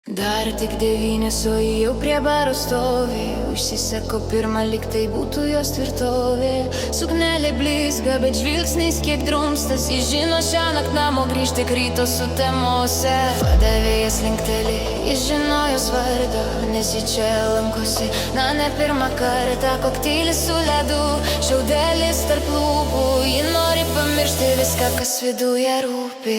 Dar tik 9, o ji jau prie baro stovi. Užsiseko pirmą, lyg tai būtų jos tvirtovė. Suknelė blizga, bet žvilgsnis kiek drumstas. Jis žino šiąnakt namo grįžti tik ryto sutemose. Padavėjas linkteli, jis žino jos vardą, nes ji čia lankosi, na ne pirmą kartą. Kokteilis su ledu, šiaudelis tarp lūpų. Ji nori pamiršti viską, kas viduje rūpi.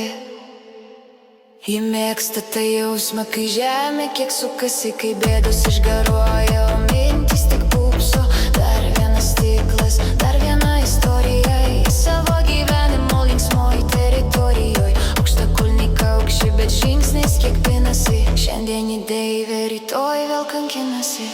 Ji mėgsta tą jausmą, kai žemė kiek sukasi, kai bėdos išgaruoja, o mintys tik pūpso. Dar vienas stiklas, dar viena istorija. Į savo gyvenimo linksmoj teritorijoj. Aukštakulniai kaukši, bet žingsnis kiek pinasi. Šiandien į deivę, rytoj vėl kankinasi.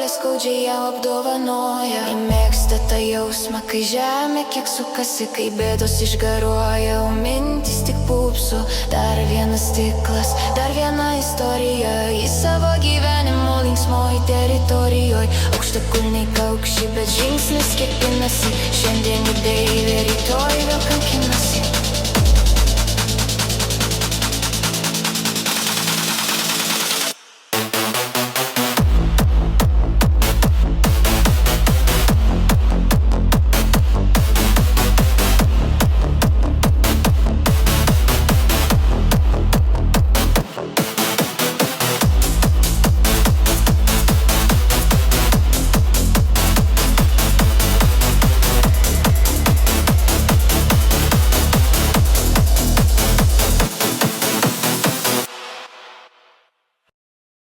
Skaudžiai ją apdovanoja. Ji mėgsta tą jausmą, kai žemė kiek sukasi, kai bėdos išgaruoja, o mintys tik pūpso. Dar vienas stiklas, dar viena istorija. Į savo gyvenimo linksmoj teritorijoj. Aukštakulniai kaukši, bet žingsnis kiek pinasi. Šiandien į deivę, rytoj vėl kankina.